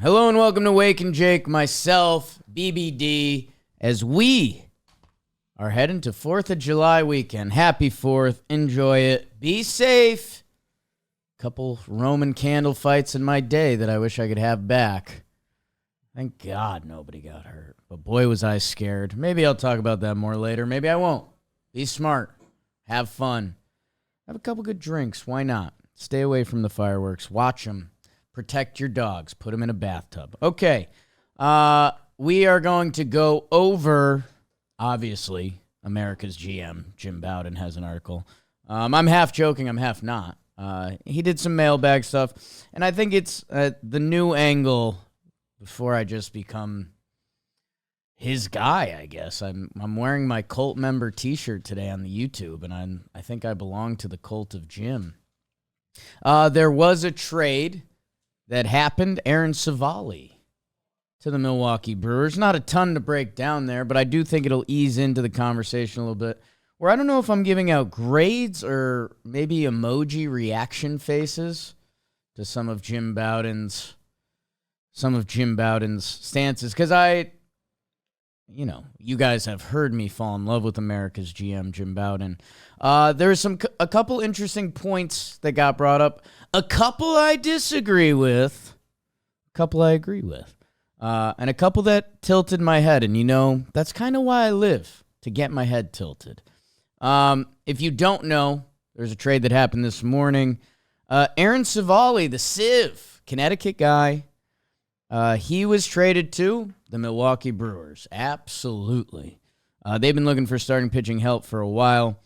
Hello and welcome to Talkin Jake, myself, BBD, as we are heading to 4th of July weekend. Happy 4th. Enjoy it. Be safe. Couple Roman candle fights in my day that I wish I could have back. Thank God nobody got hurt. But boy, was I scared. Maybe I'll talk about that more later. Maybe I won't. Be smart. Have fun. Have a couple good drinks. Why not? Stay away from the fireworks. Watch them. Protect your dogs. Put them in a bathtub. Okay. We are going to go over, obviously, America's GM. Jim Bowden has an article. I'm half joking. I'm half not. He did some mailbag stuff. And I think it's the new angle before I just become his guy, I guess. I'm wearing my cult member t-shirt today on the YouTube, and I think I belong to the cult of Jim. There was a trade that happened. Aaron Civale to the Milwaukee Brewers. Not a ton to break down there, but I do think it'll ease into the conversation a little bit. Where I don't know if I'm giving out grades or maybe emoji reaction faces to some of Jim Bowden's stances, because you guys have heard me fall in love with America's GM, Jim Bowden. There's a couple interesting points that got brought up. A couple I disagree with. A couple I agree with. And a couple that tilted my head. And, that's kind of why I live, to get my head tilted. If you don't know, there's a trade that happened this morning. Aaron Civale, the Civ, Connecticut guy, he was traded to the Milwaukee Brewers. Absolutely. They've been looking for starting pitching help for a while.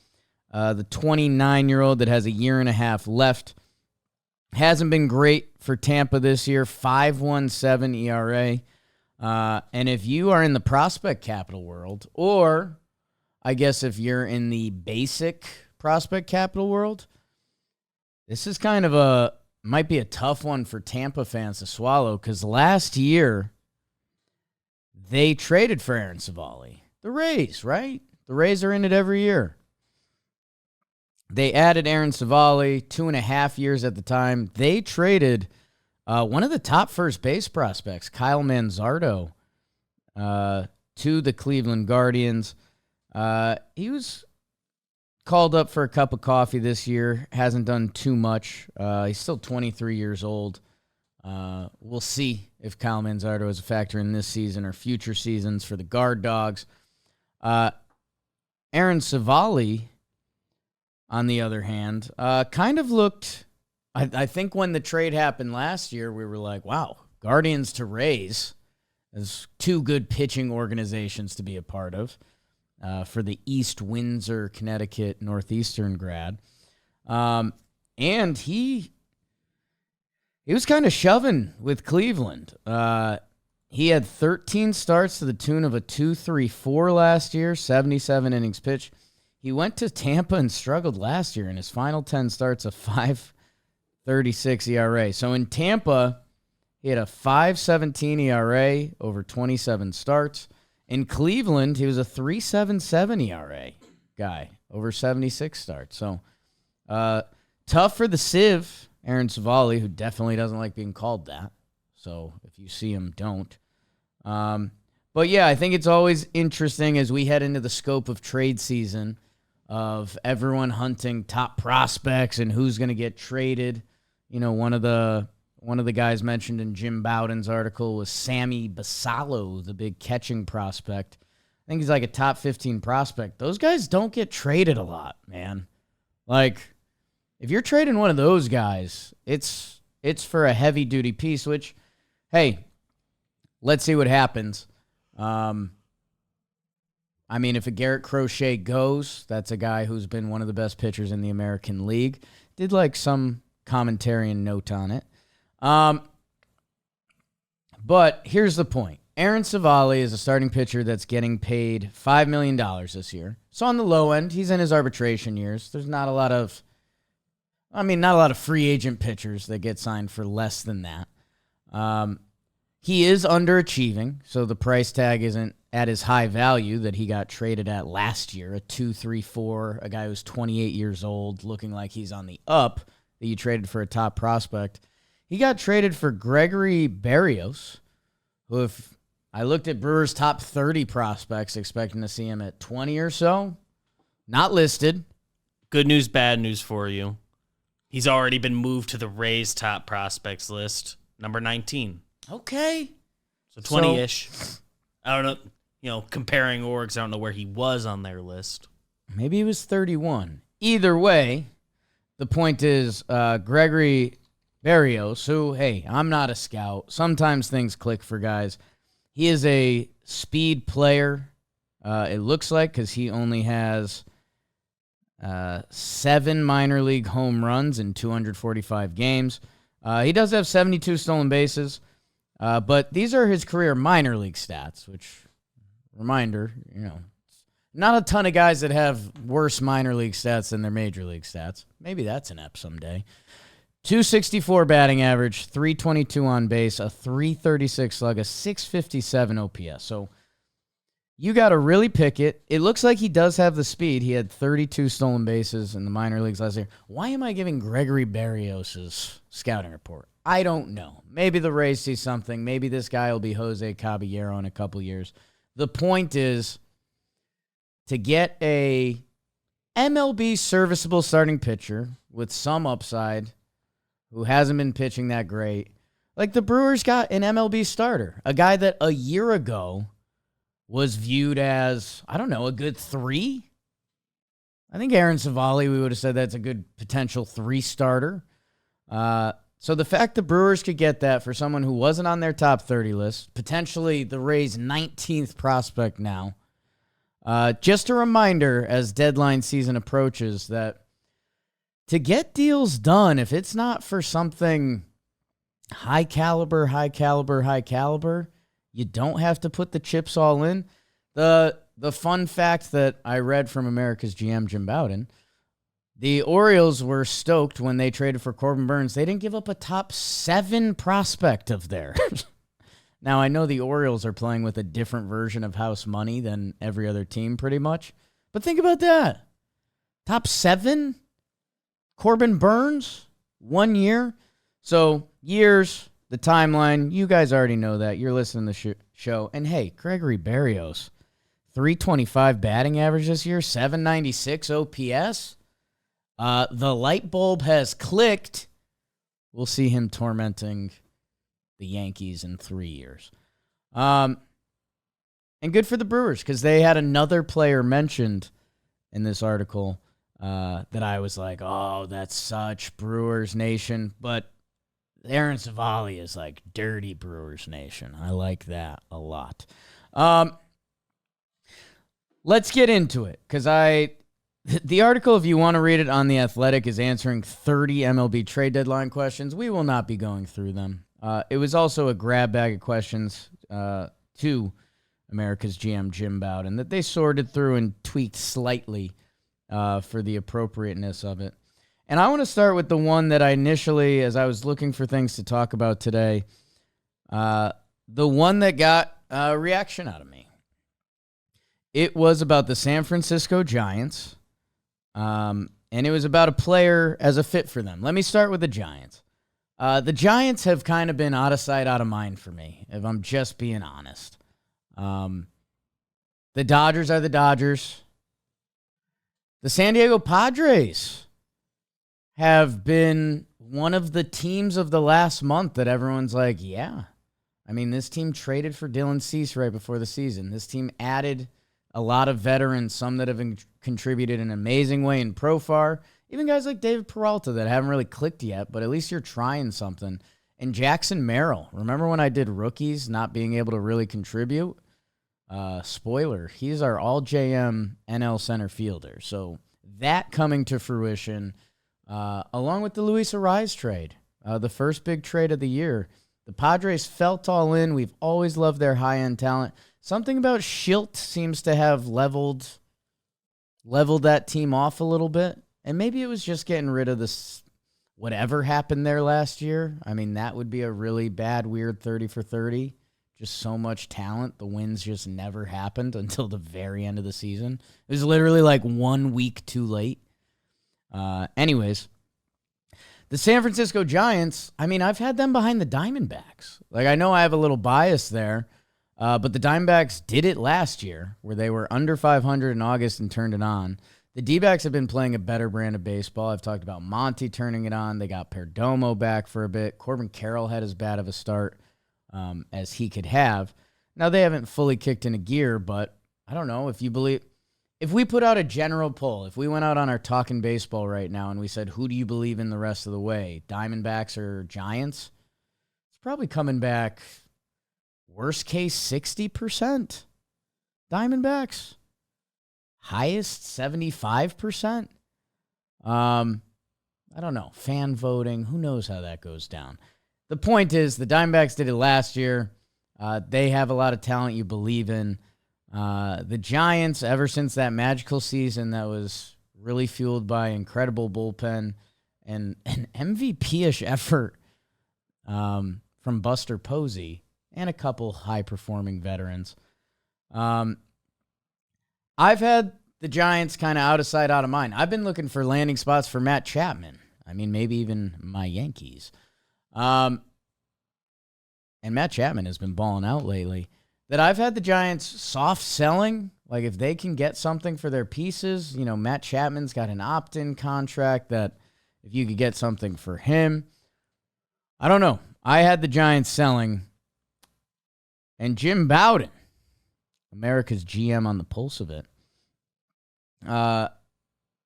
The 29-year-old that has a year and a half left hasn't been great for Tampa this year. 5.17 ERA. And if you are in the prospect capital world, or I guess if you're in the basic prospect capital world, this is might be a tough one for Tampa fans to swallow, because last year they traded for Aaron Civale. The Rays, right? The Rays are in it every year. They added Aaron Civale, 2.5 years at the time. They traded one of the top first base prospects, Kyle Manzardo, to the Cleveland Guardians. He was called up for a cup of coffee this year. Hasn't done too much. He's still 23 years old. We'll see if Kyle Manzardo is a factor in this season or future seasons for the Guard Dogs. Aaron Civale, on the other hand, kind of looked... I think when the trade happened last year, we were like, wow, Guardians to Rays. There's two good pitching organizations to be a part of. For the East Windsor, Connecticut, Northeastern grad. And he was kind of shoving with Cleveland. He had 13 starts to the tune of a 2.34 last year, 77 innings pitched. He went to Tampa and struggled last year in his final 10 starts, a 5.36 ERA. So in Tampa, he had a 5.17 ERA over 27 starts. In Cleveland, he was a 3.77 ERA guy, over 76 starts. So, tough for the Civ, Aaron Civale, who definitely doesn't like being called that. So, if you see him, don't. But, yeah, I think it's always interesting as we head into the scope of trade season of everyone hunting top prospects and who's going to get traded. One of the guys mentioned in Jim Bowden's article was Sammy Basallo, the big catching prospect. I think he's like a top 15 prospect. Those guys don't get traded a lot, man. Like, if you're trading one of those guys, it's for a heavy-duty piece, which, hey, let's see what happens. If a Garrett Crochet goes, that's a guy who's been one of the best pitchers in the American League. Did like some commentary and note on it. But here's the point. Aaron Civale is a starting pitcher that's getting paid $5 million this year. So on the low end, he's in his arbitration years. There's not a lot of free agent pitchers that get signed for less than that. He is underachieving, so the price tag isn't at his high value that he got traded at last year, a 2.34, a guy who's 28 years old, looking like he's on the up, that you traded for a top prospect. He got traded for Gregory Berrios, who, if I looked at Brewers' top 30 prospects, expecting to see him at 20 or so, not listed. Good news, bad news for you. He's already been moved to the Rays' top prospects list, number 19. Okay. So 20-ish. I don't know, comparing orgs, I don't know where he was on their list. Maybe he was 31. Either way, the point is Gregory Berrios, who, hey, I'm not a scout. Sometimes things click for guys. He is a speed player, it looks like, because he only has 7 minor league home runs in 245 games. He does have 72 stolen bases, but these are his career minor league stats, which, reminder, not a ton of guys that have worse minor league stats than their major league stats. Maybe that's an ep someday. 264 batting average, 322 on base, a 336 slug, a 657 OPS. So you got to really pick it. It looks like he does have the speed. He had 32 stolen bases in the minor leagues last year. Why am I giving Gregory Berrios' scouting report? I don't know. Maybe the Rays see something. Maybe this guy will be Jose Caballero in a couple years. The point is to get a MLB serviceable starting pitcher with some upside who hasn't been pitching that great. Like the Brewers got an MLB starter, a guy that a year ago was viewed as, I don't know, a good 3. I think Aaron Civale, we would have said that's a good potential 3 starter. So the fact the Brewers could get that for someone who wasn't on their top 30 list, potentially the Rays' 19th prospect now, just a reminder as deadline season approaches that to get deals done, if it's not for something high caliber, you don't have to put the chips all in. The fun fact that I read from America's GM, Jim Bowden, the Orioles were stoked when they traded for Corbin Burnes. They didn't give up a top 7 prospect of theirs. Now, I know the Orioles are playing with a different version of house money than every other team pretty much. But think about that. Top 7? Corbin Burnes? 1 year? So, years, the timeline, you guys already know that. You're listening to the show. And hey, Gregory Berrios, 325 batting average this year, 796 OPS. The light bulb has clicked. We'll see him tormenting the Yankees in 3 years. And good for the Brewers because they had another player mentioned in this article that I was like, oh, that's such Brewers Nation. But Aaron Civale is like dirty Brewers Nation. I like that a lot. Let's get into it because the article, if you want to read it on The Athletic, is answering 30 MLB trade deadline questions. We will not be going through them. It was also a grab bag of questions to America's GM, Jim Bowden, that they sorted through and tweaked slightly for the appropriateness of it. And I want to start with the one that I initially, as I was looking for things to talk about today, the one that got a reaction out of me. It was about the San Francisco Giants, and it was about a player as a fit for them. Let me start with the Giants. The Giants have kind of been out of sight, out of mind for me, if I'm just being honest. The Dodgers are the Dodgers. The San Diego Padres have been one of the teams of the last month that everyone's like, yeah. I mean, this team traded for Dylan Cease right before the season. This team added a lot of veterans, some that have contributed in an amazing way in Profar. Even guys like David Peralta that haven't really clicked yet, but at least you're trying something. And Jackson Merrill. Remember when I did rookies not being able to really contribute? Spoiler, he's our all-JM NL center fielder. So that coming to fruition, along with the Luis Ariz trade, the first big trade of the year. The Padres felt all in. We've always loved their high-end talent. Something about Schilt seems to have leveled that team off a little bit. And maybe it was just getting rid of this whatever happened there last year. I mean, that would be a really bad, weird 30 for 30. Just so much talent. The wins just never happened until the very end of the season. It was literally like 1 week too late. Anyways, The San Francisco Giants, I mean, I've had them behind the Diamondbacks. Like, I know I have a little bias there, but the Diamondbacks did it last year where they were under 500 in August and turned it on. The D-backs have been playing a better brand of baseball. I've talked about Monty turning it on. They got Perdomo back for a bit. Corbin Carroll had as bad of a start as he could have. Now, they haven't fully kicked into gear, but I don't know if you believe. If we put out a general poll, if we went out on our Talkin Baseball right now and we said, who do you believe in the rest of the way, Diamondbacks or Giants? It's probably coming back, worst case, 60%. Diamondbacks. Highest, 75%. I don't know. Fan voting, who knows how that goes down. The point is, the Diamondbacks did it last year. They have a lot of talent you believe in. The Giants, ever since that magical season that was really fueled by incredible bullpen and an MVP-ish effort from Buster Posey and a couple high-performing veterans. I've had the Giants kind of out of sight, out of mind. I've been looking for landing spots for Matt Chapman. I mean, maybe even my Yankees. And Matt Chapman has been balling out lately. That I've had the Giants soft selling. Like, if they can get something for their pieces, you know, Matt Chapman's got an opt-in contract that if you could get something for him, I don't know. I had the Giants selling. And Jim Bowden, America's GM on the pulse of it,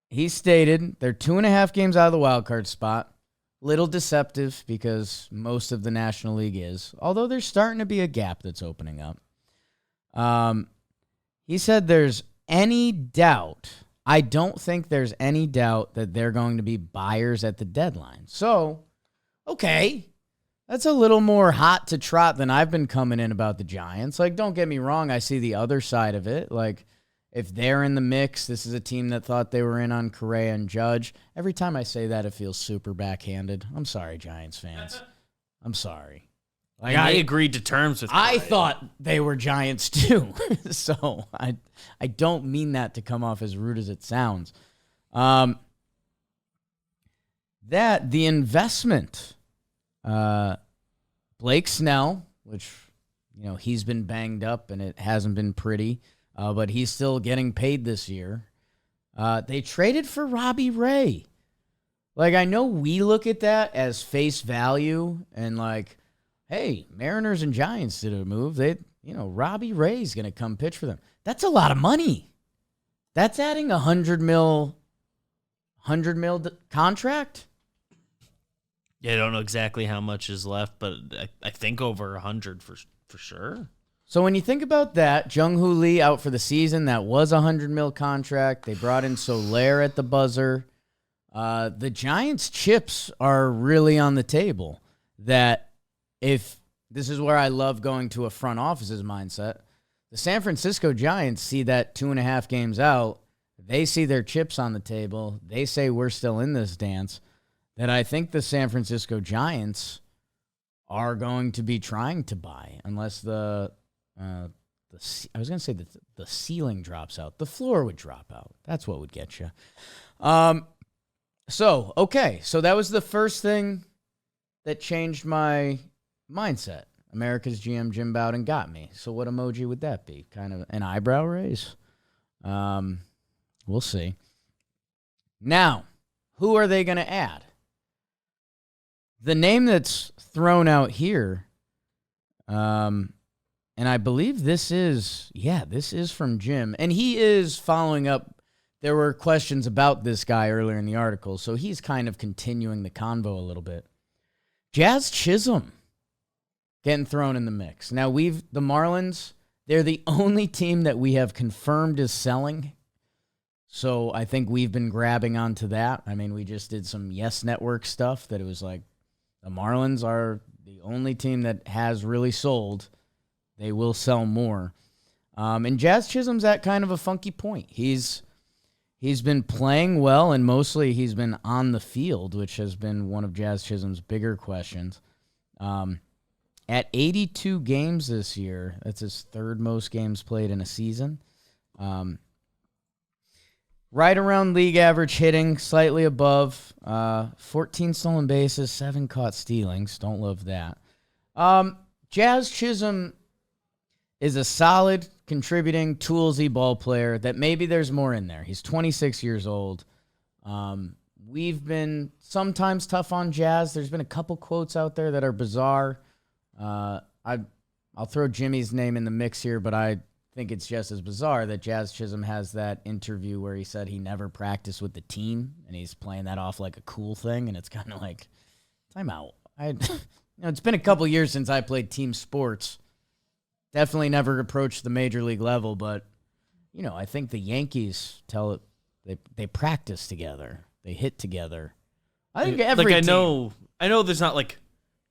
he stated they're 2.5 games out of the wild card spot. Little deceptive because most of the National League is, although there's starting to be a gap that's opening up. He said there's any doubt. I don't think there's any doubt that they're going to be buyers at the deadline. So, okay, that's a little more hot to trot than I've been coming in about the Giants. Like, don't get me wrong. I see the other side of it. Like, if they're in the mix, this is a team that thought they were in on Correa and Judge. Every time I say that, it feels super backhanded. I'm sorry, Giants fans. I'm sorry. Like, I agreed to terms with Correa. I thought they were Giants too. So I don't mean that to come off as rude as it sounds. That the investment, Blake Snell, which, you know, he's been banged up and it hasn't been pretty. But he's still getting paid this year. They traded for Robbie Ray. Like, I know we look at that as face value and like, hey, Mariners and Giants did a move. Robbie Ray's going to come pitch for them. That's a lot of money. That's adding $100 million contract. Yeah, I don't know exactly how much is left, but I think over 100 for sure. So when you think about that, Jung-Hoo Lee out for the season, that was a $100 million contract. They brought in Soler at the buzzer. The Giants' chips are really on the table. That if this is where I love going to a front office's mindset, the San Francisco Giants see that 2.5 games out. They see their chips on the table. They say we're still in this dance. That I think the San Francisco Giants are going to be trying to buy unless the ceiling drops out. The floor would drop out. That's what would get you. So that was the first thing that changed my mindset. America's GM Jim Bowden got me. So what emoji would that be? Kind of an eyebrow raise? We'll see. Now, who are they going to add? The name that's thrown out here, and I believe this is from Jim. And he is following up. There were questions about this guy earlier in the article, so he's kind of continuing the convo a little bit. Jazz Chisholm getting thrown in the mix. Now, the Marlins, they're the only team that we have confirmed is selling. So I think we've been grabbing onto that. I mean, we just did some Yes Network stuff that it was like the Marlins are the only team that has really sold. They will sell more. And Jazz Chisholm's at kind of a funky point. He's been playing well, and mostly he's been on the field, which has been one of Jazz Chisholm's bigger questions. At 82 games this year, that's his third most games played in a season. Right around league average hitting, slightly above. 14 stolen bases, 7 caught stealings. Don't love that. Jazz Chisholm is a solid, contributing, toolsy ball player that maybe there's more in there. He's 26 years old. We've been sometimes tough on Jazz. There's been a couple quotes out there that are bizarre. I'll throw Jimmy's name in the mix here, but I think it's just as bizarre that Jazz Chisholm has that interview where he said he never practiced with the team, and he's playing that off like a cool thing, and it's kind of like, time out. It's been a couple years since I played team sports. Definitely never approached the major league level, but, I think the Yankees tell it they practice together. They hit together. I think every team. I know there's not like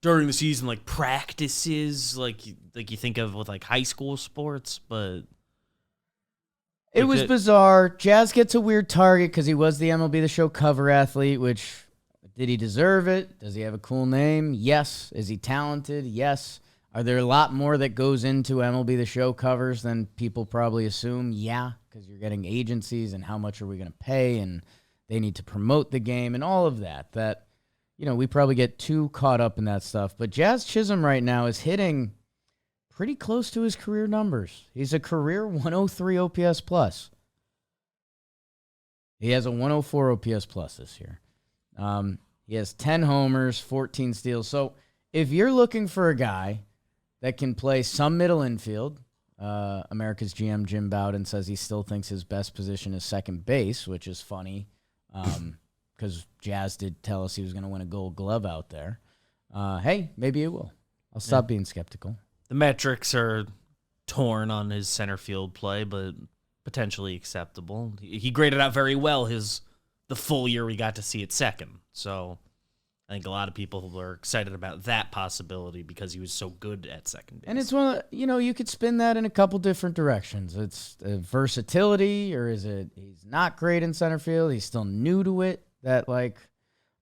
during the season like practices like you think of with like high school sports, but it was bizarre. Jazz gets a weird target because he was the MLB The Show cover athlete, which, did he deserve it? Does he have a cool name? Yes. Is he talented? Yes. Are there a lot more that goes into MLB The Show covers than people probably assume? Yeah, because you're getting agencies and how much are we going to pay, and they need to promote the game and all of that. We probably get too caught up in that stuff. But Jazz Chisholm right now is hitting pretty close to his career numbers. He's a career 103 OPS plus. He has a 104 OPS plus this year. He has 10 homers, 14 steals. So if you're looking for a guy that can play some middle infield, America's GM Jim Bowden says he still thinks his best position is second base, which is funny. Because Jazz did tell us he was going to win a Gold Glove out there. Hey, maybe it will. I'll stop being skeptical. The metrics are torn on his center field play, but potentially acceptable. He graded out very well the full year we got to see at second. So I think a lot of people were excited about that possibility because he was so good at second base. And it's one of, you could spin that in a couple different directions. It's versatility, or is it he's not great in center field, he's still new to it, that I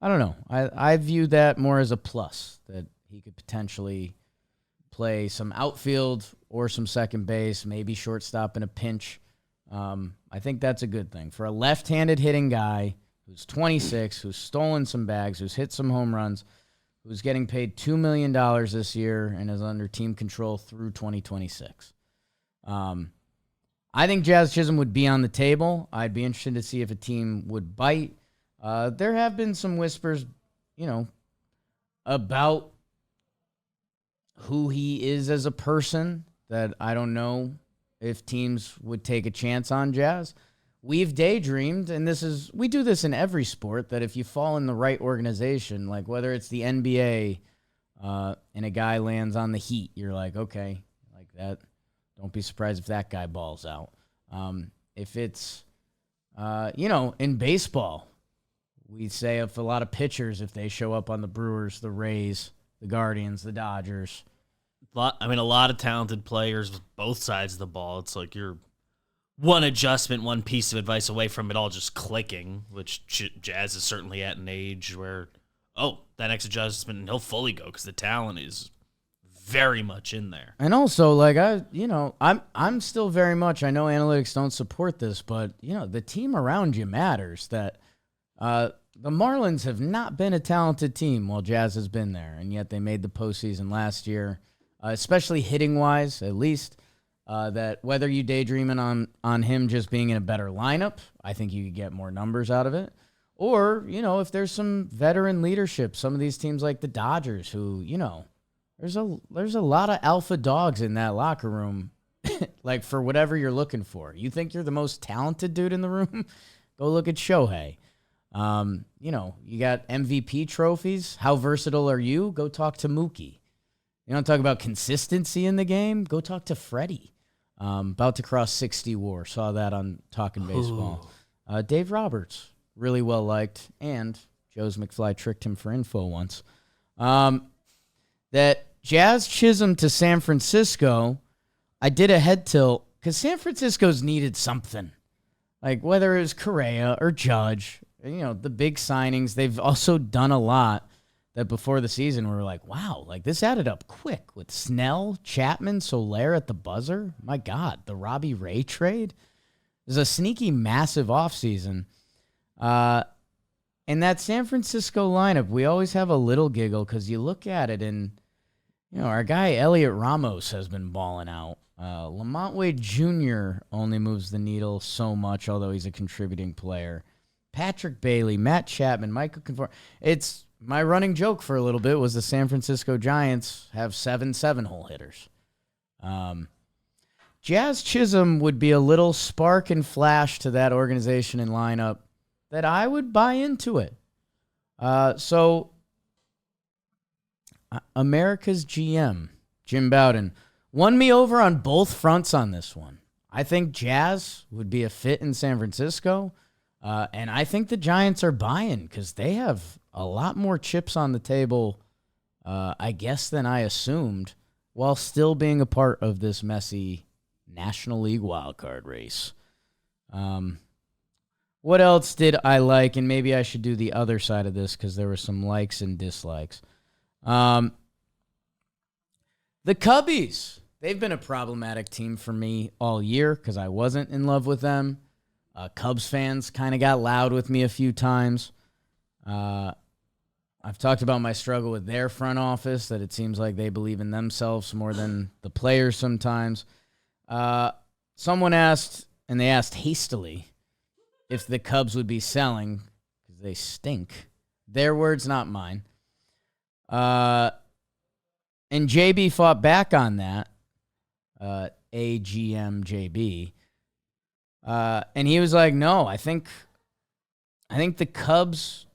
don't know. I view that more as a plus, that he could potentially play some outfield or some second base, maybe shortstop in a pinch. I think that's a good thing. For a left-handed hitting guy who's 26, who's stolen some bags, who's hit some home runs, who's getting paid $2 million this year and is under team control through 2026. I think Jazz Chisholm would be on the table. I'd be interested to see if a team would bite. There have been some whispers, about who he is as a person that I don't know if teams would take a chance on Jazz. We've daydreamed, and we do this in every sport, that if you fall in the right organization, like whether it's the NBA and a guy lands on the Heat, you're like, okay, like that. Don't be surprised if that guy balls out. If it's, in baseball, we say if a lot of pitchers, if they show up on the Brewers, the Rays, the Guardians, the Dodgers. A lot of talented players with both sides of the ball. It's like you're one adjustment, one piece of advice away from it all just clicking, which Jazz is certainly at an age where, that next adjustment, and he'll fully go because the talent is very much in there. And also, I'm still very much, I know analytics don't support this, but, the team around you matters. That the Marlins have not been a talented team while Jazz has been there, and yet they made the postseason last year, especially hitting-wise, at least. That whether you daydreaming on him just being in a better lineup, I think you could get more numbers out of it. Or, if there's some veteran leadership, some of these teams like the Dodgers who, there's a lot of alpha dogs in that locker room, like for whatever you're looking for. You think you're the most talented dude in the room? Go look at Shohei. You got MVP trophies. How versatile are you? Go talk to Mookie. You don't talk about consistency in the game? Go talk to Freddie. About to cross 60 WAR. Saw that on Talkin Baseball. Dave Roberts, really well liked, and Joe's McFly tricked him for info once. That Jazz Chisholm to San Francisco, I did a head tilt because San Francisco's needed something. Like whether it was Correa or Judge, the big signings. They've also done a lot that before the season we were like, wow, like this added up quick with Snell, Chapman, Soler at the buzzer. My God, the Robbie Ray trade. There's a sneaky, massive offseason. And that San Francisco lineup, we always have a little giggle because you look at it and, our guy Elliot Ramos has been balling out. Lamont Wade Jr. only moves the needle so much, although he's a contributing player. Patrick Bailey, Matt Chapman, Michael Conforto. It's my running joke for a little bit was the San Francisco Giants have 7 7-hole hitters. Jazz Chisholm would be a little spark and flash to that organization and lineup that I would buy into it. So America's GM, Jim Bowden, won me over on both fronts on this one. I think Jazz would be a fit in San Francisco, and I think the Giants are buying because they have a lot more chips on the table, I guess, than I assumed, while still being a part of this messy National League wildcard race. What else did I like? And maybe I should do the other side of this because there were some likes and dislikes. The Cubbies, they've been a problematic team for me all year because I wasn't in love with them. Cubs fans kind of got loud with me a few times. I've talked about my struggle with their front office, that it seems like they believe in themselves more than the players sometimes. Someone asked, and they asked hastily, if the Cubs would be selling because they stink. Their words, not mine. And JB fought back on that. AGM JB. And he was like, no, I think the Cubs,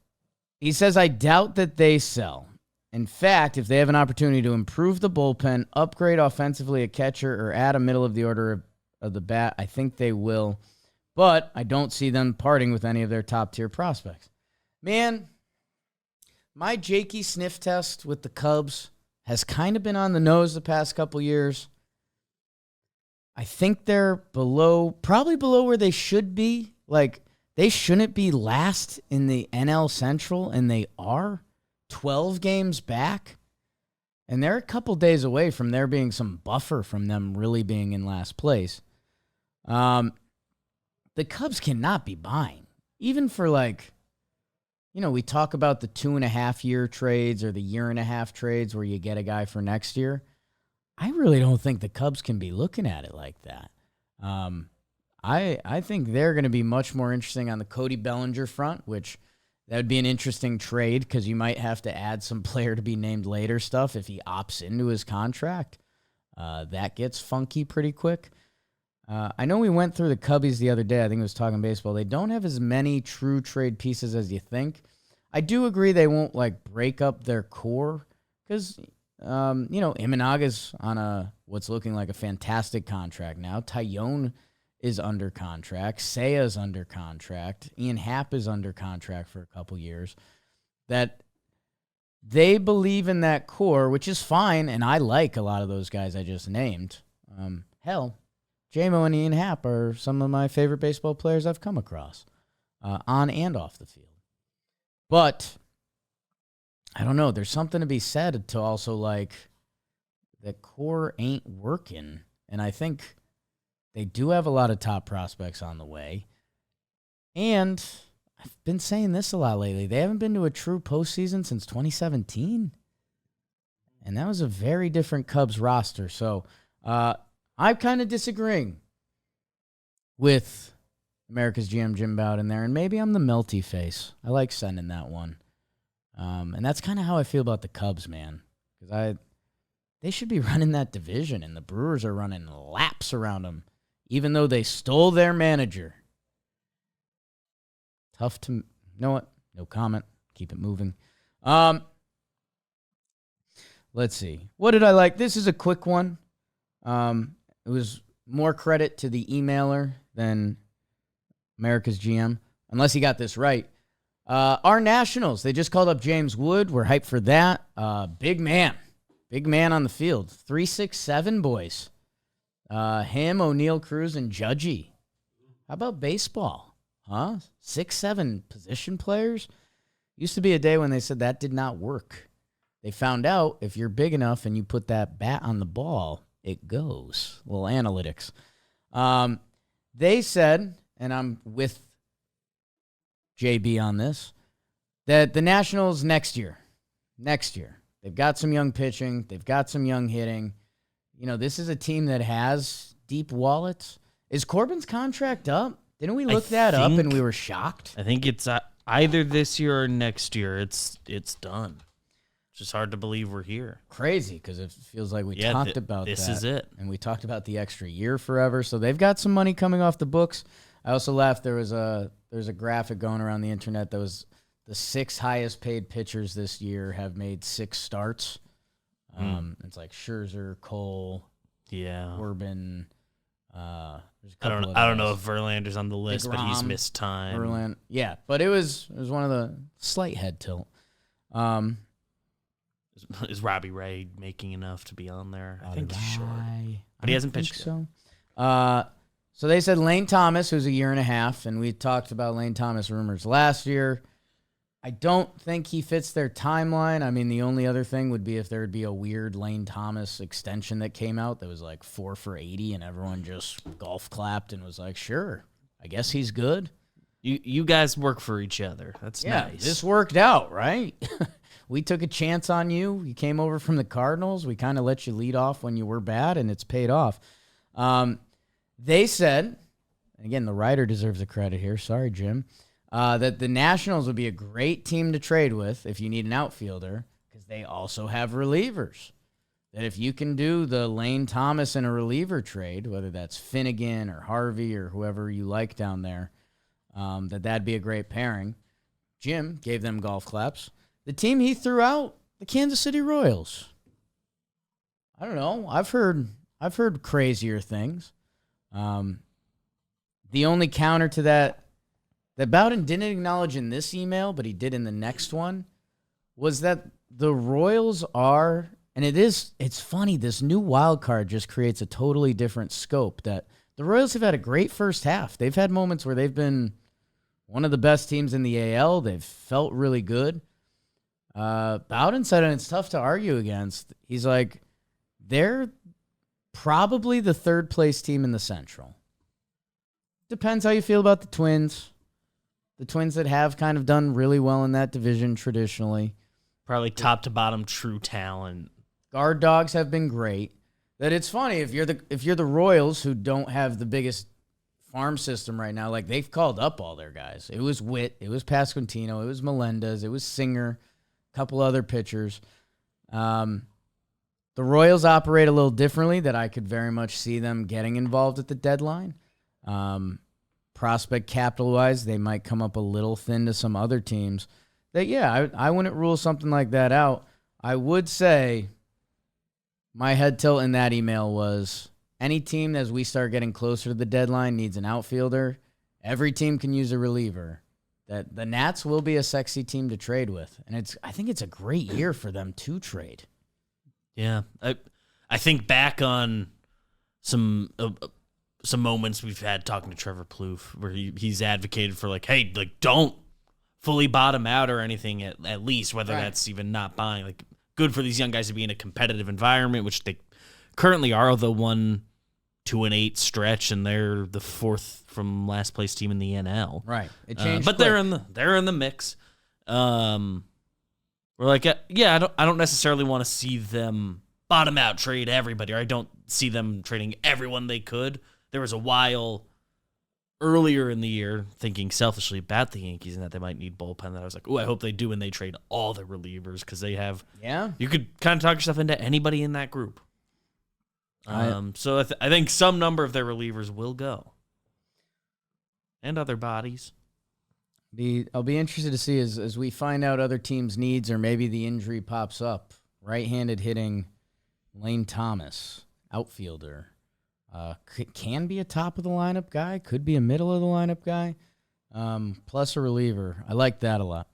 he says, I doubt that they sell. In fact, if they have an opportunity to improve the bullpen, upgrade offensively a catcher, or add a middle of the order of the bat, I think they will. But I don't see them parting with any of their top-tier prospects. Man, my Jakey sniff test with the Cubs has kind of been on the nose the past couple years. I think they're probably below where they should be. Like, they shouldn't be last in the NL Central, and they are 12 games back. And they're a couple days away from there being some buffer from them really being in last place. The Cubs cannot be buying. Even for we talk about the 2.5-year trades or the 1.5-year trades where you get a guy for next year. I really don't think the Cubs can be looking at it like that. I think they're going to be much more interesting on the Cody Bellinger front, which that would be an interesting trade because you might have to add some player to be named later stuff if he opts into his contract. That gets funky pretty quick. I know we went through the Cubbies the other day. I think it was Talking Baseball. They don't have as many true trade pieces as you think. I do agree they won't break up their core because, Imanaga's on what's looking like a fantastic contract now. Tyone is under contract. Sea's under contract. Ian Happ is under contract for a couple years. That they believe in that core, which is fine, and I like a lot of those guys I just named. Hell, J-Mo and Ian Happ are some of my favorite baseball players I've come across, on and off the field. But, I don't know, there's something to be said to also, the core ain't working. And I think they do have a lot of top prospects on the way. And I've been saying this a lot lately. They haven't been to a true postseason since 2017. And that was a very different Cubs roster. So, I'm kind of disagreeing with America's GM Jim Bowden there, and maybe I'm the melty face. I like sending that one. And that's kind of how I feel about the Cubs, man. Because they should be running that division, and the Brewers are running laps around them, even though they stole their manager. Tough to... You know what? No comment. Keep it moving. Let's see. What did I like? This is a quick one. It was more credit to the emailer than America's GM, unless he got this right. Our Nationals, they just called up James Wood. We're hyped for that. Big man on the field. 3-6-7 boys. Him, O'Neal Cruz, and Judgy. How about baseball? Huh? 6-7 position players? Used to be a day when they said that did not work. They found out if you're big enough and you put that bat on the ball, it goes. A little analytics. They said, and I'm with JB on this, that the Nationals next year, they've got some young pitching, they've got some young hitting. You know, this is a team that has deep wallets. Is Corbin's contract up? Didn't we look that up and we were shocked? I think it's either this year or next year. It's done. It's just hard to believe we're here. Crazy, because it feels like we talked about this that. This is it. And we talked about the extra year forever. So they've got some money coming off the books. I also laughed. There's a graphic going around the internet that was the 6 highest paid pitchers this year have made 6 starts. It's like Scherzer, Cole, Corbin. I don't know if Verlander's on the list, DeGrom, but he's missed time. Verlander, yeah, but it was one of the slight head tilt. Is Robbie Ray making enough to be on there? I think he's short, but he hasn't pitched so. So they said Lane Thomas, who's a year and a half, and we talked about Lane Thomas rumors last year. I don't think he fits their timeline. I mean, the only other thing would be if there would be a weird Lane Thomas extension that came out that was like 4 for $80, and everyone just golf clapped and was like, sure, I guess he's good. You guys work for each other. That's nice. This worked out, right? We took a chance on you. You came over from the Cardinals. We kind of let you lead off when you were bad, and it's paid off. They said, and again, the writer deserves the credit here. Sorry, Jim. That the Nationals would be a great team to trade with if you need an outfielder because they also have relievers. That if you can do the Lane Thomas and a reliever trade, whether that's Finnegan or Harvey or whoever you like down there, that'd be a great pairing. Jim gave them golf claps. The team he threw out, the Kansas City Royals. I don't know. I've heard crazier things. The only counter to that Bowden didn't acknowledge in this email, but he did in the next one, was that the Royals are, and it's funny, this new wild card just creates a totally different scope. That the Royals have had a great first half. They've had moments where they've been one of the best teams in the AL. They've felt really good. Bowden said, and it's tough to argue against, he's like, they're probably the third place team in the Central. Depends how you feel about the Twins. The Twins that have kind of done really well in that division traditionally. Probably top to bottom true talent. Guard dogs have been great. That it's funny if you're the Royals who don't have the biggest farm system right now, like they've called up all their guys. It was Witt, it was Pasquantino, it was Melendez, it was Singer, a couple other pitchers. The Royals operate a little differently that I could very much see them getting involved at the deadline. Prospect capital-wise, they might come up a little thin to some other teams. That, I wouldn't rule something like that out. I would say my head tilt in that email was any team as we start getting closer to the deadline needs an outfielder. Every team can use a reliever. That the Nats will be a sexy team to trade with. And I think it's a great year for them to trade. Yeah. I think back on some moments we've had talking to Trevor Plouffe where he's advocated for like, hey, like don't fully bottom out or anything at least, whether that's even not buying. Like good for these young guys to be in a competitive environment, which they currently are, the 1-2-8 stretch, and they're the 4th from last place team in the NL. Right. It changed. But they're in the mix. We're like, I don't necessarily want to see them bottom out, trade everybody, or I don't see them trading everyone they could. There was a while earlier in the year thinking selfishly about the Yankees and that they might need bullpen that I was like, I hope they do and they trade all the relievers because they have. Yeah. You could kind of talk yourself into anybody in that group. So I think some number of their relievers will go. And other bodies. I'll be interested to see as we find out other teams' needs or maybe the injury pops up. Right-handed hitting Lane Thomas, outfielder. Can be a top-of-the-lineup guy. Could be a middle-of-the-lineup guy. Plus a reliever. I like that a lot.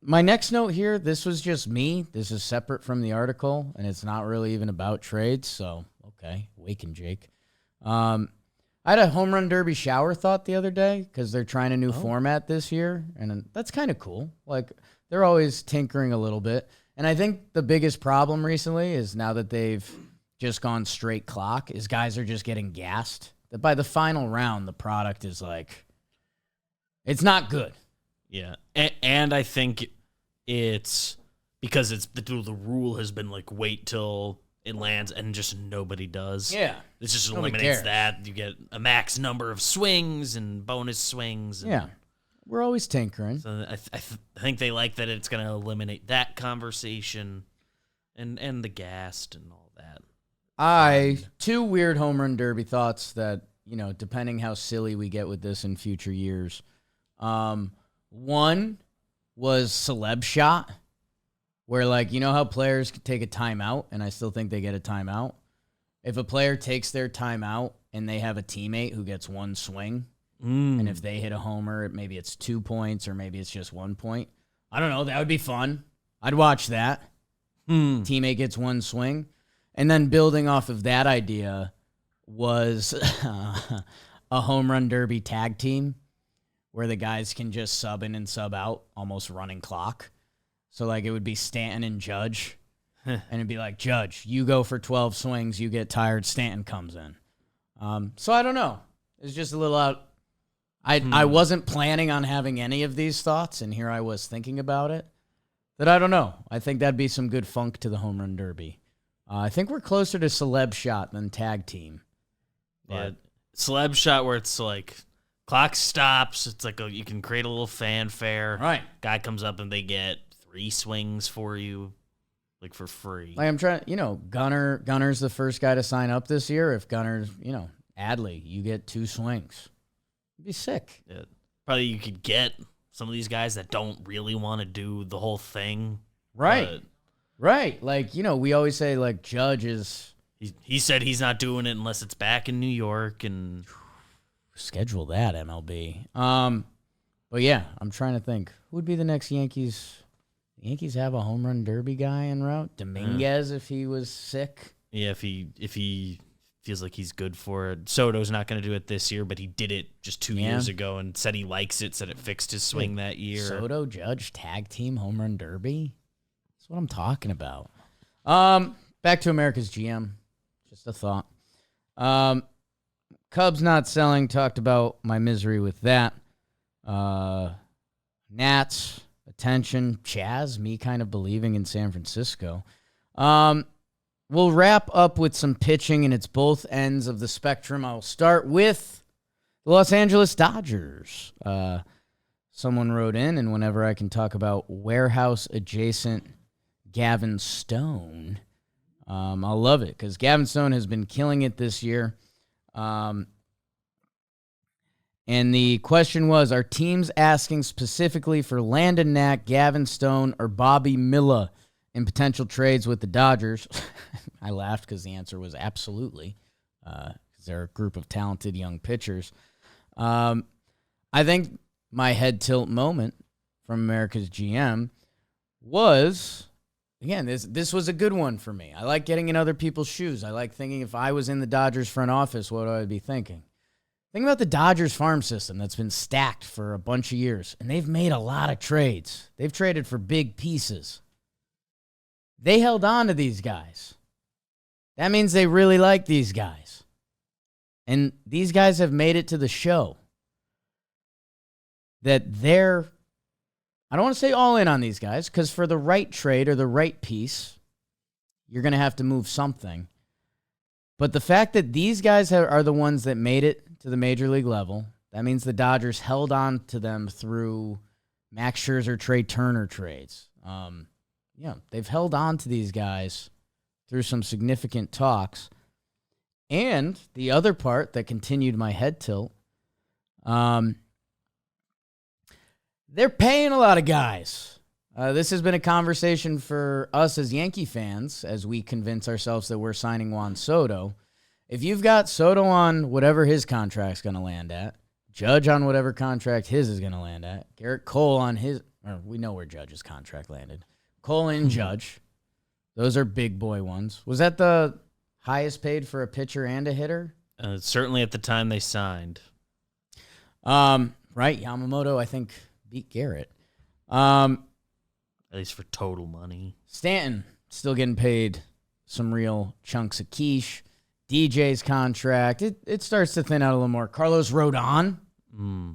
My next note here, this was just me. This is separate from the article, and it's not really even about trades. So, okay, Talkin Jake. I had a home run derby shower thought the other day because they're trying a new format this year, and that's kind of cool. Like, they're always tinkering a little bit. And I think the biggest problem recently is now that they've just gone straight clock is guys are just getting gassed. that by the final round, the product is like, it's not good. Yeah. And I think it's because the rule has been like wait till it lands and just nobody does. Yeah. It just Nobody eliminates cares. that. You get a max number of swings and bonus swings. And Yeah. We're always tinkering. So I think they like that it's going to eliminate that conversation and the gassed and all that. Two weird home run derby thoughts that, depending how silly we get with this in future years. One was celeb shot, where how players could take a timeout, and I still think they get a timeout. If a player takes their timeout and they have a teammate who gets one swing, and if they hit a homer, maybe it's 2 points or maybe it's just 1 point. I don't know. That would be fun. I'd watch that. Teammate gets one swing. And then building off of that idea was a home run derby tag team where the guys can just sub in and sub out, almost running clock. So, it would be Stanton and Judge. And it'd be like, Judge, you go for 12 swings, you get tired, Stanton comes in. So, I don't know. It's just a little out. I wasn't planning on having any of these thoughts, and here I was thinking about it. That I don't know. I think that'd be some good funk to the home run derby. I think we're closer to celeb shot than tag team. Yeah, celeb shot where it's like clock stops. It's like you can create a little fanfare. Right. Guy comes up and they get 3 swings for you, for free. I'm trying. Gunner's the first guy to sign up this year. If Gunner's, Adley, you get 2 swings. It'd be sick. Yeah. Probably you could get some of these guys that don't really want to do the whole thing. Right. Right. We always say, Judge is... He said he's not doing it unless it's back in New York and... Schedule that, MLB. But yeah, I'm trying to think. Who would be the next Yankees? The Yankees have a home run derby guy en route? Dominguez, if he was sick? Yeah, if he feels like he's good for it. Soto's not going to do it this year, but he did it just 2 years ago and said he likes it, said it fixed his swing that year. Soto, Judge, tag team, home run derby? That's what I'm talking about. Back to America's GM. Just a thought. Cubs not selling. Talked about my misery with that. Nats, attention. Chaz, me kind of believing in San Francisco. We'll wrap up with some pitching, and it's both ends of the spectrum. I'll start with the Los Angeles Dodgers. Someone wrote in, and whenever I can talk about warehouse-adjacent Gavin Stone, I'll love it, because Gavin Stone has been killing it this year. And the question was, are teams asking specifically for Landon Knack, Gavin Stone, or Bobby Miller in potential trades with the Dodgers? I laughed because the answer was absolutely, because they're a group of talented young pitchers. I think my head tilt moment from America's GM was, again, this was a good one for me. I like getting in other people's shoes. I like thinking if I was in the Dodgers front office, what would I be thinking? Think about the Dodgers farm system that's been stacked for a bunch of years, and they've made a lot of trades. They've traded for big pieces. They held on to these guys. That means they really like these guys. And these guys have made it to the show that they're, I don't want to say all in on these guys, because for the right trade or the right piece, you're going to have to move something. But the fact that these guys are the ones that made it to the major league level, that means the Dodgers held on to them through Max Scherzer, Trey Turner trades. They've held on to these guys through some significant talks. And the other part that continued my head tilt, they're paying a lot of guys. This has been a conversation for us as Yankee fans as we convince ourselves that we're signing Juan Soto. If you've got Soto on whatever his contract's going to land at, Judge on whatever contract his is going to land at, Garrett Cole on his, or we know where Judge's contract landed, Cole and Judge, those are big boy ones. Was that the highest paid for a pitcher and a hitter? Certainly at the time they signed. Right, Yamamoto, I think, beat Garrett. At least for total money. Stanton, still getting paid some real chunks of quiche. DJ's contract, it starts to thin out a little more. Carlos Rodon,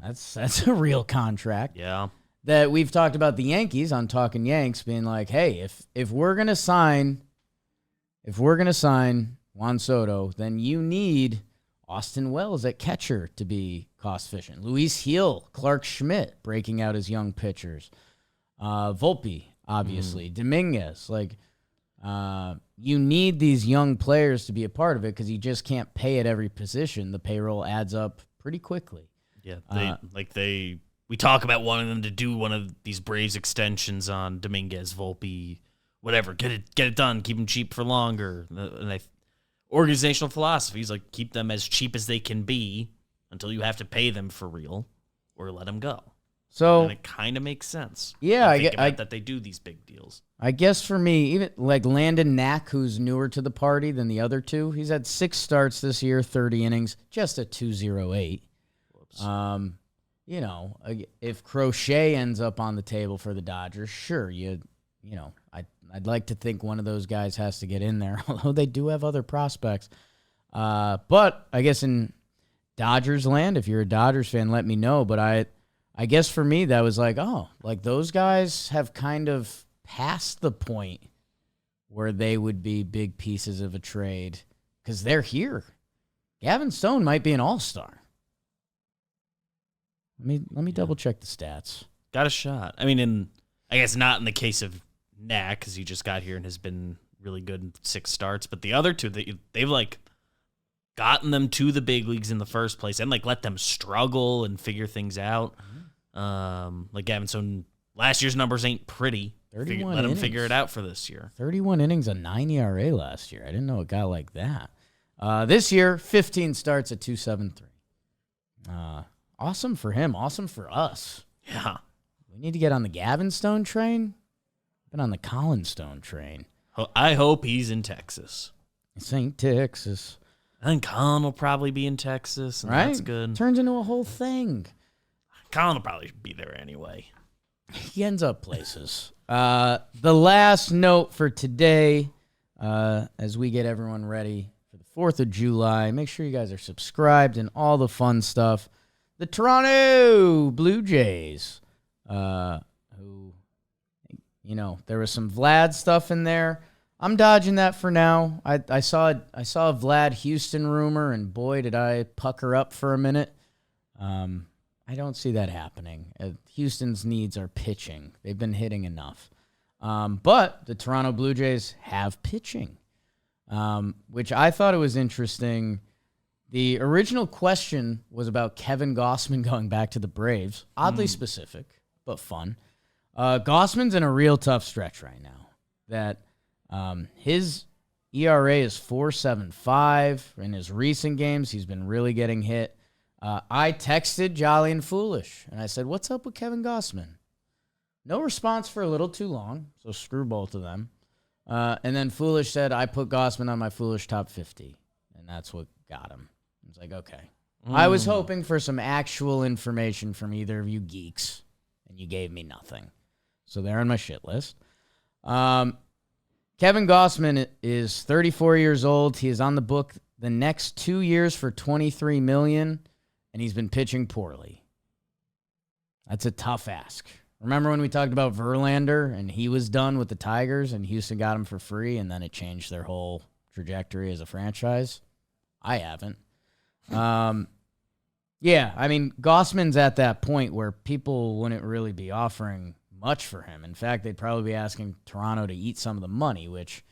that's a real contract. Yeah. That we've talked about the Yankees on Talkin Yanks being like, hey, if we're gonna sign Juan Soto, then you need Austin Wells at catcher to be cost efficient. Luis Gil, Clark Schmidt breaking out as young pitchers. Volpe, obviously. Dominguez. You need these young players to be a part of it because you just can't pay at every position. The payroll adds up pretty quickly. Yeah, we talk about wanting them to do one of these Braves extensions on Dominguez, Volpe, whatever. Get it done. Keep them cheap for longer. And organizational philosophies like keep them as cheap as they can be until you have to pay them for real, or let them go. So and it kind of makes sense. Yeah, I get that they do these big deals. I guess for me, even like Landon Knack, who's newer to the party than the other two, he's had 6 starts this year, 30 innings, just a 2.08. Whoops. If Crochet ends up on the table for the Dodgers, sure, I'd like to think one of those guys has to get in there, although they do have other prospects. But I guess in Dodgers land, if you're a Dodgers fan, let me know. But I guess for me, that was like those guys have kind of passed the point where they would be big pieces of a trade because they're here. Gavin Stone might be an all-star. Let me double check the stats. Got a shot. I mean, I guess not in the case of Knack because he just got here and has been really good in 6 starts. But the other two, they've gotten them to the big leagues in the first place and let them struggle and figure things out. Like Gavin Stone, last year's numbers ain't pretty. 31 Let him innings. figure it out for this year. 31 innings, a 9 ERA last year. I didn't know it got like that. This year, 15 starts at 2.73. Awesome for him. Awesome for us. Yeah. We need to get on the Gavin Stone train. Been on the Colin Stone train. I hope he's in Texas. St. Texas. I think Colin will probably be in Texas, and right? that's good. Turns into a whole thing. Colin will probably be there anyway. He ends up places. The last note for today, as we get everyone ready for the 4th of July, make sure you guys are subscribed and all the fun stuff. The Toronto Blue Jays, who, there was some Vlad stuff in there. I'm dodging that for now. I saw a Vlad Houston rumor, and boy, did I pucker up for a minute. I don't see that happening. Houston's needs are pitching. They've been hitting enough. But the Toronto Blue Jays have pitching, which I thought it was interesting. The original question was about Kevin Gausman going back to the Braves. Oddly specific, but fun. Gausman's in a real tough stretch right now. That his ERA is 4.75. In his recent games, he's been really getting hit. I texted Jolly and Foolish, and I said, what's up with Kevin Gausman? No response for a little too long, so screw both of them. And then Foolish said, I put Gausman on my Foolish top 50, and that's what got him. I was like, okay. I was hoping for some actual information from either of you geeks, and you gave me nothing. So they're on my shit list. Kevin Gausman is 34 years old. He is on the book the next 2 years for $23 million, and he's been pitching poorly. That's a tough ask. Remember when we talked about Verlander, and he was done with the Tigers, and Houston got him for free, and then it changed their whole trajectory as a franchise? I haven't. Yeah, I mean, Gausman's at that point where people wouldn't really be offering much for him. In fact, they'd probably be asking Toronto to eat some of the money, which,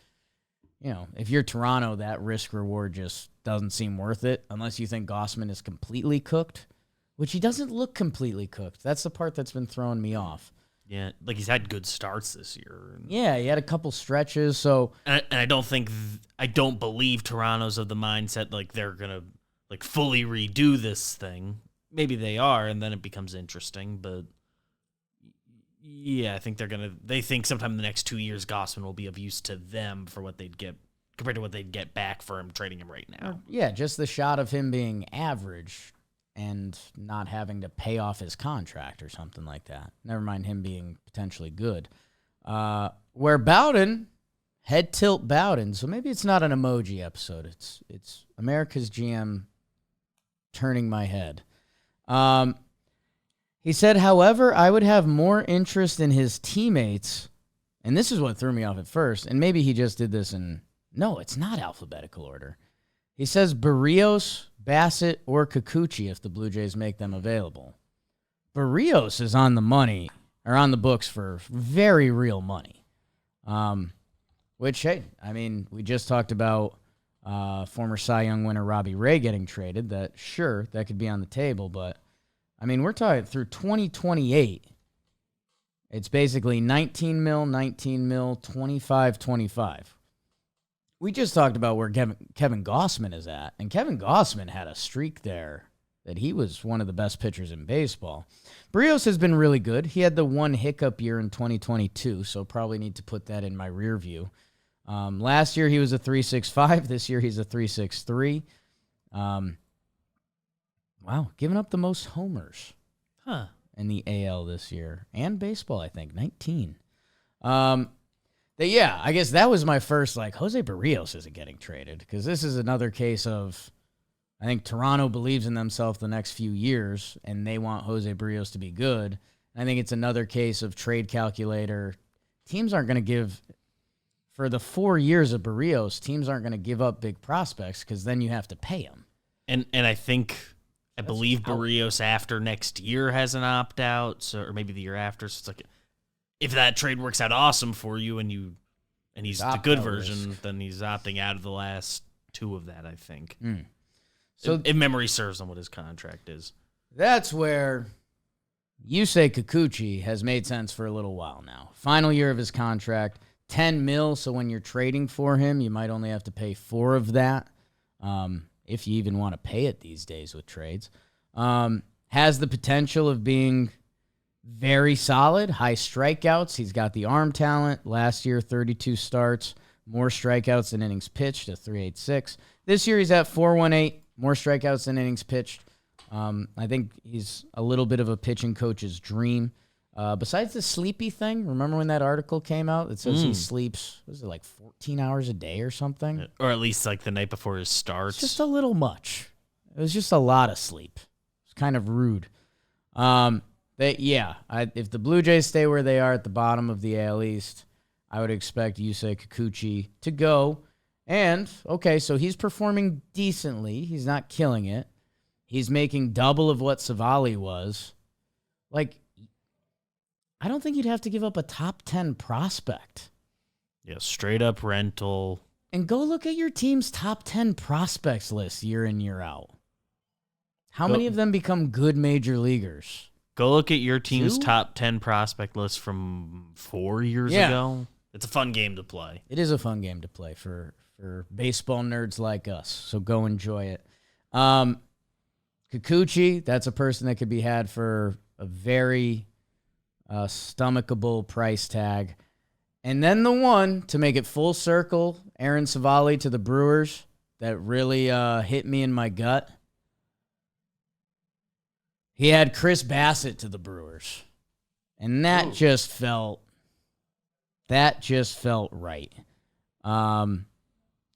if you're Toronto, that risk reward just doesn't seem worth it unless you think Gausman is completely cooked, which he doesn't look completely cooked. That's the part that's been throwing me off. Yeah, he's had good starts this year. Yeah, he had a couple stretches, so... And I don't believe Toronto's of the mindset they're going to fully redo this thing. Maybe they are, and then it becomes interesting, but... Yeah, I think they think sometime in the next 2 years, Gausman will be of use to them for what they'd get, compared to what they'd get back for him trading him right now. Yeah, just the shot of him being average and not having to pay off his contract or something like that. Never mind him being potentially good. Where Bowden head tilt Bowden. So maybe it's not an emoji episode. It's America's GM turning my head. He said, however, I would have more interest in his teammates. And this is what threw me off at first. And maybe he just did this in, no, it's not alphabetical order. He says Barrios, Bassett, or Kikuchi if the Blue Jays make them available. Barrios is on the money, or on the books for very real money. Which, hey, I mean, we just talked about former Cy Young winner Robbie Ray getting traded. That, sure, that could be on the table. But, I mean, we're talking through 2028. It's basically 19 mil, 25, 25. We just talked about where Kevin Gossman is at. And Kevin Gossman had a streak there that he was one of the best pitchers in baseball. Barrios has been really good. He had the one hiccup year in 2022, so probably need to put that in my rear view. Last year he was a 3.65. This year he's a 3.63. Wow, giving up the most homers in the AL this year. And baseball, I think, 19. Yeah, I guess that was my first, Jose Barrios isn't getting traded, because this is another case of, I think Toronto believes in themselves the next few years, and they want Jose Barrios to be good. I think it's another case of trade calculator. Teams aren't going to give, for the 4 years of Barrios, teams aren't going to give up big prospects because then you have to pay them. And I believe Barrios after next year has an opt-out, so, or maybe the year after. So it's like, if that trade works out awesome for you and he's the good version, then he's opting out of the last two of that, I think. So if memory serves on what his contract is. That's where Yusei Kikuchi has made sense for a little while now. Final year of his contract, 10 mil, so when you're trading for him, you might only have to pay 4 of that, if you even want to pay it these days with trades. Has the potential of being very solid, high strikeouts. He's got the arm talent. Last year, 32 starts, more strikeouts than innings pitched, a 3.86. This year, he's at 4.18. More strikeouts than innings pitched. I think he's a little bit of a pitching coach's dream. Besides the sleepy thing, remember when that article came out that says he sleeps, 14 hours a day or something? Or at least the night before his starts. It's just a little much. It was just a lot of sleep. It's kind of rude. If the Blue Jays stay where they are at the bottom of the AL East, I would expect Yusei Kikuchi to go. And, okay, so he's performing decently. He's not killing it. He's making double of what Civale was. I don't think you'd have to give up a top 10 prospect. Yeah, straight up rental. And go look at your team's top 10 prospects list year in, year out. How many of them become good major leaguers? Go look at your team's top 10 prospect list from 4 years ago. It's a fun game to play. It is a fun game to play for baseball nerds like us, so go enjoy it. Kikuchi, that's a person that could be had for a very stomachable price tag. And then the one, to make it full circle, Aaron Civale to the Brewers, that really hit me in my gut. He had Chris Bassett to the Brewers. And that just felt right.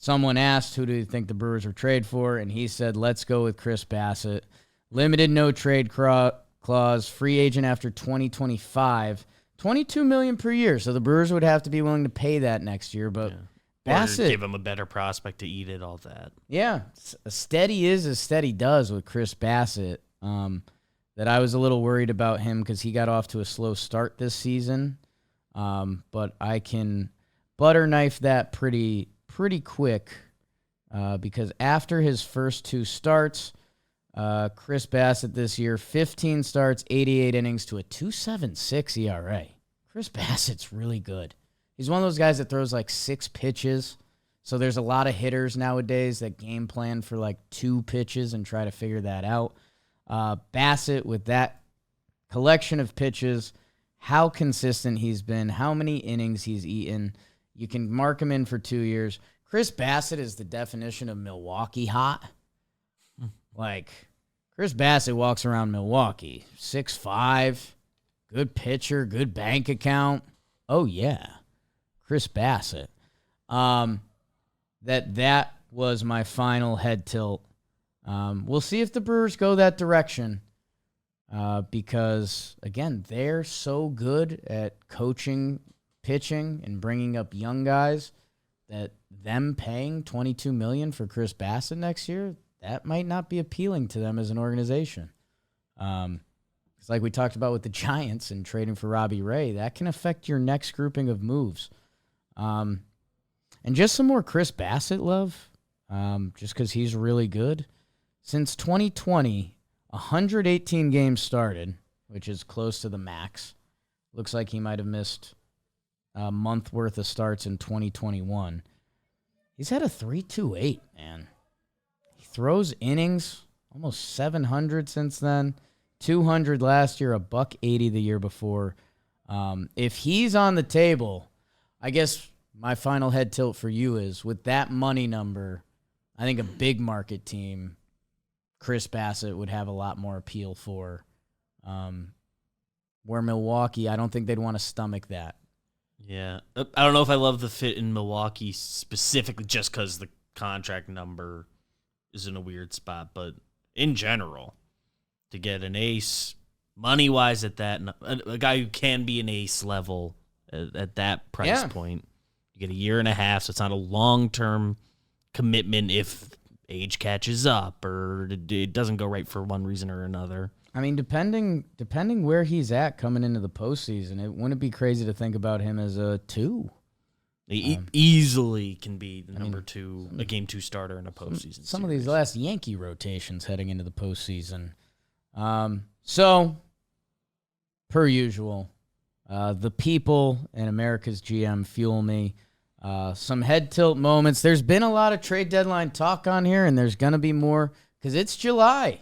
Someone asked, who do you think the Brewers were trade for? And he said, let's go with Chris Bassett. Limited no trade clause, free agent after 2025, $22 million per year. So the Brewers would have to be willing to pay that next year. But Bassett, or give him a better prospect to eat it, all that. Yeah, a steady is as steady does with Chris Bassett. That I was a little worried about him because he got off to a slow start this season. But I can butter knife that pretty quick because after his first 2 starts, Chris Bassett this year, 15 starts, 88 innings to a 2.76 ERA. Chris Bassett's really good. He's one of those guys that throws 6 pitches. So there's a lot of hitters nowadays that game plan for 2 pitches and try to figure that out. Bassett, with that collection of pitches, how consistent he's been, how many innings he's eaten. You can mark him in for 2 years. Chris Bassett is the definition of Milwaukee hot. Chris Bassett walks around Milwaukee, 6'5", good pitcher, good bank account. Oh, yeah, Chris Bassett. That was my final head tilt. We'll see if the Brewers go that direction. Because, again, they're so good at coaching, pitching, and bringing up young guys that them paying $22 million for Chris Bassett next year, that might not be appealing to them as an organization. It's like we talked about with the Giants and trading for Robbie Ray. That can affect your next grouping of moves. And just some more Chris Bassett love, just because he's really good. Since 2020, 118 games started, which is close to the max. Looks like he might have missed a month worth of starts in 2021. He's had a 3.28, man. He throws innings, almost 700 since then. 200 last year, $180 the year before. If he's on the table, I guess my final head tilt for you is with that money number, I think a big market team, Chris Bassett would have a lot more appeal for. Where Milwaukee, I don't think they'd want to stomach that. Yeah. I don't know if I love the fit in Milwaukee specifically just because the contract number is in a weird spot, but in general, to get an ace, money-wise at that, a guy who can be an ace level at that price point, you get a year and a half, so it's not a long-term commitment if age catches up or it doesn't go right for one reason or another. I mean, depending where he's at coming into the postseason, it wouldn't be crazy to think about him as a 2. He easily can be the number 2, a game 2 starter in a postseason. Some of these last Yankee rotations heading into the postseason. So, per usual, the people and America's GM fuel me. Some head tilt moments. There's been a lot of trade deadline talk on here, and there's going to be more because it's July.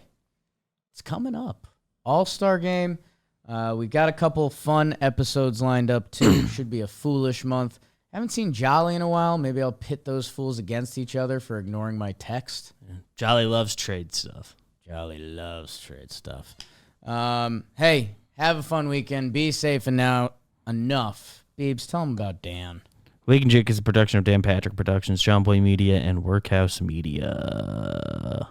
It's coming up. All-Star game. We've got a couple fun episodes lined up, too. Should be a foolish month. Haven't seen Jolly in a while. Maybe I'll pit those fools against each other for ignoring my text. Jolly loves trade stuff. Jolly loves trade stuff. Hey, have a fun weekend. Be safe and now enough. Beebs, tell them about Dan. Talkin Jake is a production of Dan Patrick Productions, John Boy Media, and Workhouse Media.